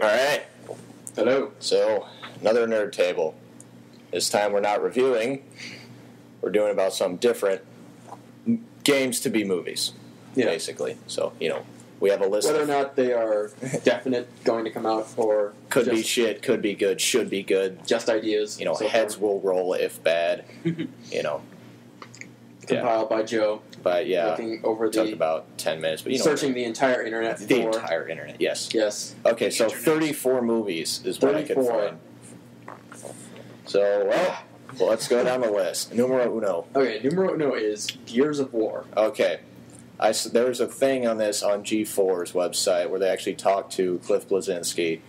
All right. Hello. So, another nerd table. This time we're not reviewing. We're doing about something different. Games to be movies, basically. So, we have a list. Whether or not they are definite going to come out, or could be shit, could be good, should be good. Just ideas. Heads will roll if bad. Compiled by Joe. But looking over took about 10 minutes. But searching the entire internet. The entire internet, yes. Yes. Okay, so 34 movies is what I could find. So, well, let's go down the list. Numero uno. Okay, numero uno is Gears of War. Okay. There was a thing on this on G4's website where they actually talked to Cliff Bleszinski,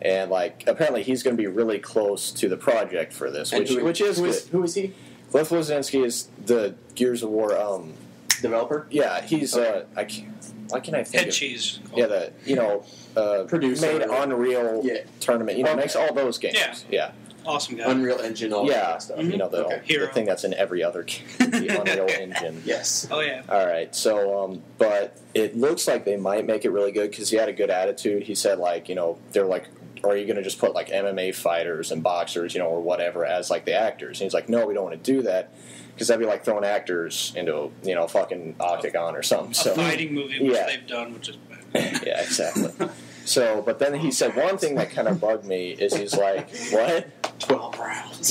and apparently he's going to be really close to the project for this, which is good. Who is he? Cliff Bleszinski is the Gears of War developer. Yeah, he's why can I think Head cheese. Yeah, the producer made Unreal Tournament. Makes all those games. Yeah. Awesome guy. Unreal Engine, all that stuff. Mm-hmm. The thing that's in every other game, the Unreal Engine. Yes. Oh, yeah. All right, so, but it looks like they might make it really good because he had a good attitude. He said, they're like, are you going to just put, MMA fighters and boxers, or whatever as, the actors? And he's like, no, we don't want to do that because that'd be like throwing actors into, fucking Octagon or something. A fighting movie, which they've done, which is bad. Yeah, exactly. So, but then he said one thing that kind of bugged me is he's like, what? 12 rounds.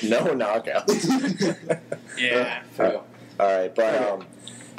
No knockouts. Yeah. All right, but,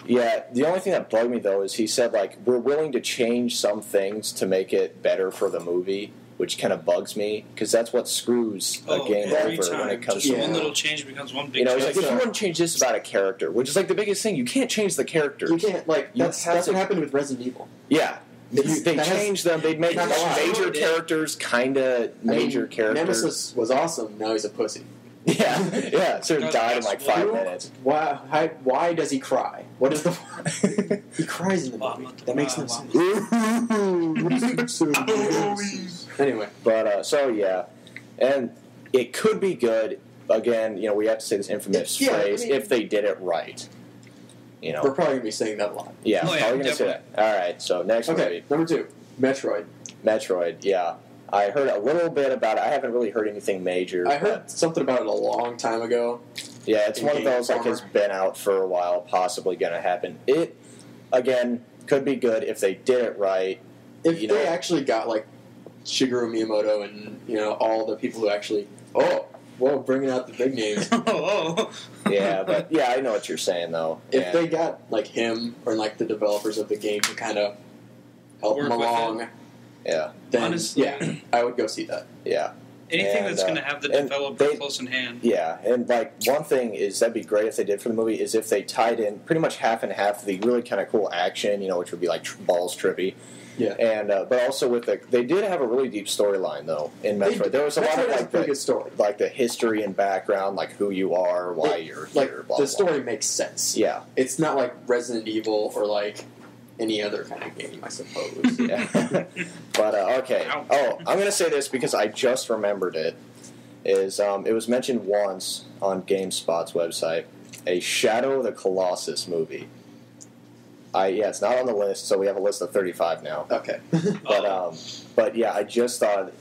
the only thing that bugged me, though, is he said, we're willing to change some things to make it better for the movie, which kind of bugs me, because that's what screws a game over when it comes to... one little change becomes one big change. He's like, if you want to change this about a character, which is, the biggest thing, you can't change the characters. You can't, that's what happened with Resident Evil. Yeah. They changed them. They'd make major characters kind of major characters. Nemesis was awesome. Now he's a pussy. Yeah. So he died in 5 minutes. Why does he cry? What is the... He cries in the movie. That makes no sense. Anyway. But, and it could be good. Again, we have to say this infamous phrase, if they did it right. We're probably going to be saying that a lot. Yeah, probably going to say that. All right, so next movie. Number 2, Metroid. Metroid, yeah. I heard a little bit about it. I haven't really heard anything major. I heard something about it a long time ago. Yeah, it's one of those, has been out for a while, possibly going to happen. It, again, could be good if they did it right. If they actually got, Shigeru Miyamoto and, all the people who actually... bringing out the big names. Yeah, but I know what you're saying though. If they got him or the developers of the game to kind of help them along, then honestly, I would go see that. Yeah, anything that's going to have the developer close in hand. Yeah, and one thing is that'd be great if they did for the movie is if they tied in pretty much half and half the really kind of cool action, which would be balls trippy. Yeah, and but also with they did have a really deep storyline though in Metroid. There was a lot of pretty good story, the history and background, who you are, why you're here. Blah, the story makes sense. Yeah, it's not like Resident Evil or any other kind of game, I suppose. Yeah, but okay. Oh, I'm going to say this because I just remembered it. Is it was mentioned once on GameSpot's website, a Shadow of the Colossus movie. It's not on the list, so we have a list of 35 now. Okay. But I just thought,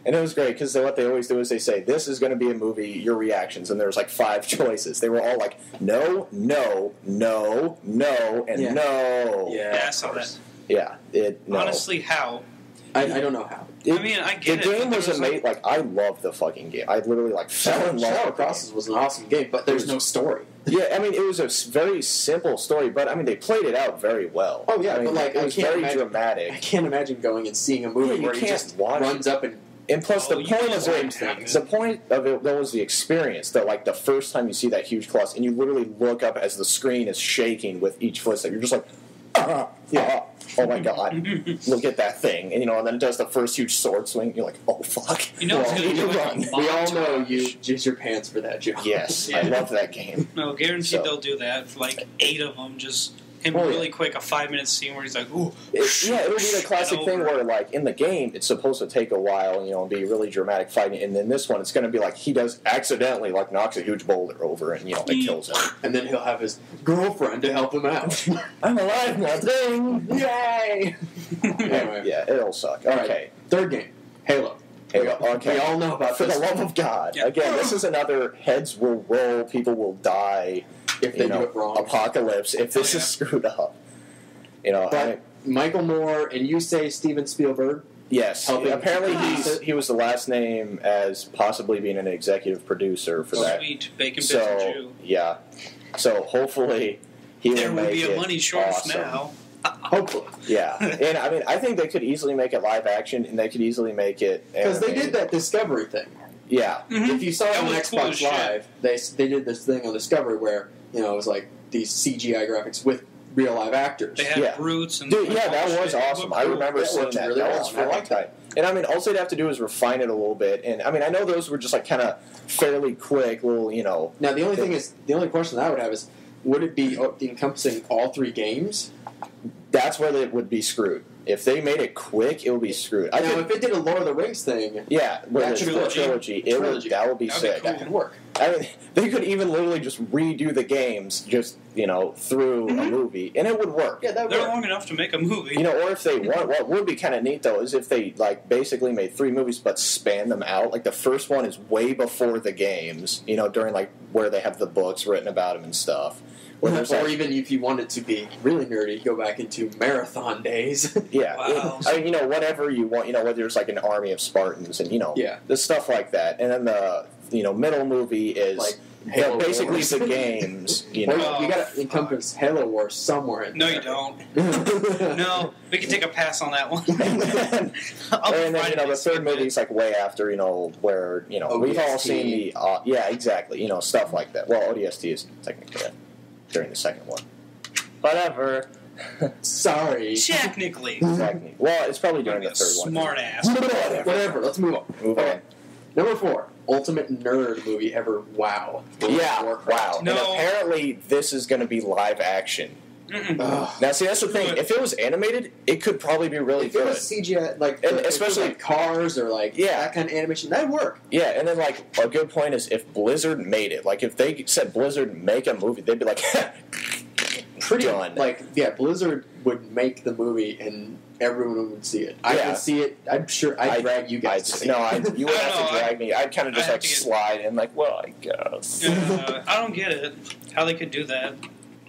and it was great because what they always do is they say, this is going to be a movie, your reactions, and there's 5 choices. They were all no, no, no, no, and no. Yeah, I saw that. Yeah. No. Honestly, how? I don't know how. I get it. The game was amazing. I love the fucking game. I literally fell in love. Shadow of the Colossus was an awesome game, but there's no story. Yeah, it was a very simple story, but they played it out very well. Oh yeah, but it was very dramatic. I can't imagine going and seeing a movie where he just runs up and plus the point of it was the experience that the first time you see that huge colossus and you literally look up as the screen is shaking with each footstep, you're just oh my god, look at that thing. And then it does the first huge sword swing. You're like, oh fuck. It's going to do run. We all know you jizz your pants for that joke. Yes, I love that game. No, guaranteed they'll do that. For 8 of them, just him really quick, a 5-minute scene where he's like, ooh. It'll be the classic thing where, like, in the game, it's supposed to take a while, and be really dramatic fighting, and then this one, it's going to be like he does accidentally, like, knocks a huge boulder over, and, it kills him. And then he'll have his girlfriend to help him out. I'm alive now, ding! Yay! Anyway. Yeah, it'll suck. All okay. Right. Third game, Halo. Okay. We all know about For the love of God. Yeah. Again, this is another heads will roll, people will die if they do it wrong. Apocalypse if this is screwed up. But Michael Moore and you say Steven Spielberg. Yes. Apparently he was the last name as possibly being an executive producer for that. Sweet bacon bits and Jew. Yeah. So hopefully he will make it. There will be a money shortage now. Hopefully. Yeah. And I think they could easily make it live action, and they could easily make it because they did that Discovery thing. Yeah. Mm-hmm. If you saw it on Xbox Live, they did this thing on Discovery where, it was like these CGI graphics with real live actors. They had brutes and that was awesome. I remember seeing that. Really that was well. I like that. And all they'd have to do is refine it a little bit. And I know those were just like kind of fairly quick little, Now the only question I would have is, would it be encompassing all 3 games? That's where they would be screwed. If they made it quick, it would be screwed. If it did a Lord of the Rings thing, that trilogy, that would be sick. That could work. They could even literally just redo the games, just through a movie, and it would work. Yeah, they're long enough to make a movie. Or if they want, what would be kind of neat though is if they basically made 3 movies but span them out. Like the first one is way before the games, during where they have the books written about them and stuff. Or even if you wanted to be really nerdy, go back into marathon days. Yeah. Wow. Whatever you want, whether there's like an army of Spartans and, the stuff like that. And then the, middle movie is basically Wars. The games, you got to encompass Halo Wars somewhere in there. No, you don't. No, we can take a pass on that one. and then the third movie is way after, where, we've all seen the, exactly, stuff like that. Well, ODST is technically during the second one. Whatever. Sorry. Technically. Well, it's probably during the third one. Smart ass. Whatever. Let's move on. Okay. Number 4. Ultimate nerd movie ever. Wow. Wow. No. And apparently this is going to be live action. Now, see, that's the thing. If it was animated, it could probably be really good. If it was CGI, especially cars or that kind of animation, that'd work. Yeah, and then a good point is if Blizzard made it. If they said Blizzard make a movie, they'd be like, pretty done. Blizzard would make the movie and everyone would see it. I would see it. I'm sure I'd drag you guys to see it. No, you would have to drag me. I'd kind of just slide in well, I guess. I don't get it. How they could do that.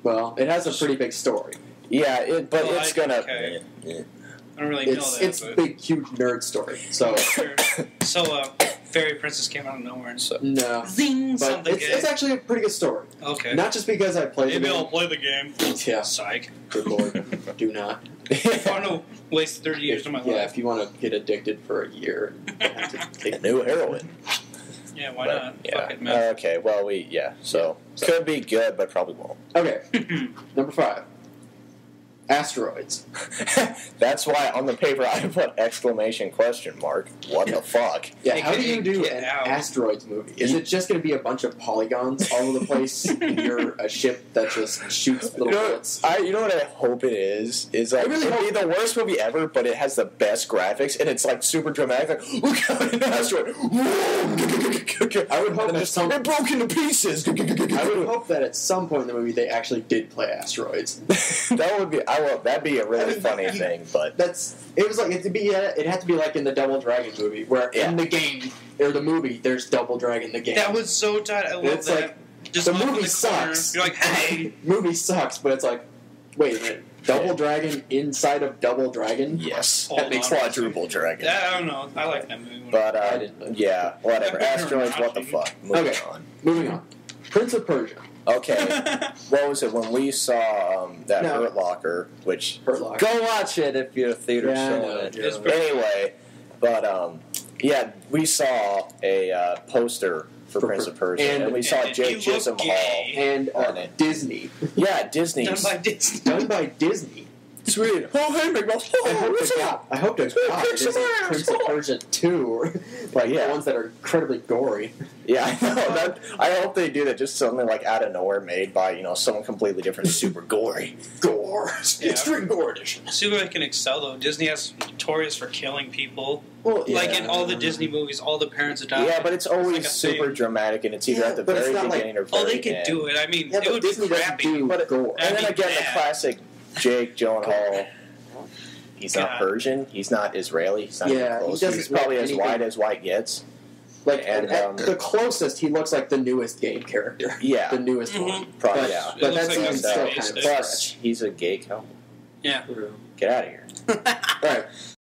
Well, it has a pretty big story. Yeah, it's gonna. Okay. I don't really know that. It's a big, huge nerd story. So, Fairy Princess came out of nowhere and so no, zing, but it's actually a pretty good story. Okay, not just because I played. Maybe I'll play the game. Yeah, psych. Good lord, do not. If I want to waste 30 years of my life. Yeah, if you want to get addicted for a year, you have to take new heroin. Yeah, why not? Yeah. Fuck it, man. Okay, well, so could be good, but probably won't. Okay, number 5. Asteroids. That's why on the paper I put exclamation question mark. What the fuck? Yeah, how do you do an asteroids movie? Is it just going to be a bunch of polygons all over the place and you're a ship that just shoots little bullets? You know what I hope it is? I really hope the worst movie ever, but it has the best graphics and it's super dramatic. Look out, an asteroid! I would hope that it broke into pieces. I would hope that at some point in the movie they actually did play asteroids. That would be. That'd be a really funny thing, but it had to be like in the Double Dragon movie, where in the game or the movie there's Double Dragon the game. That was so tight. I love that. Just the movie sucks. You're like, hey, movie sucks, but it's like, wait a minute, Double Dragon inside of Double Dragon? Yes, that makes quadruple dragon. I don't know. I like that movie. But whatever. Asteroids. What the fuck? Moving on. Prince of Persia. Okay, what was it when we saw that Hurt Locker? Go watch it if you're a theater showing it. Yeah. Anyway, but we saw a poster for Prince of Persia, and we saw Jake Gyllenhaal and Disney. Yeah, Disney. Done by Disney. Done by Disney. Sweet. Oh, hey, Big Boss. Oh, what's up? I hope there's Prince of Persia 2. Like, the ones that are incredibly gory. Yeah, I know. I hope they do that. Just something like out of nowhere, made by someone completely different, super gory. Gore, extreme gore edition. See where they can excel though. Disney is notorious for killing people. Well, like in all the Disney movies, all the parents die. Yeah, but it's always super dramatic, and it's either at the very beginning or very end. Oh, they could do it. I mean, it would Disney be crappy. But and then again, the classic Jake Gyllenhaal. He's not Persian. He's not Israeli. He's not even close. He's probably as white as white gets. Like, and the closest, he looks like the newest game character. Yeah. The newest one. Probably, But that's even still kind of plus, he's a gay cowboy. Yeah. Get out of here. Alright,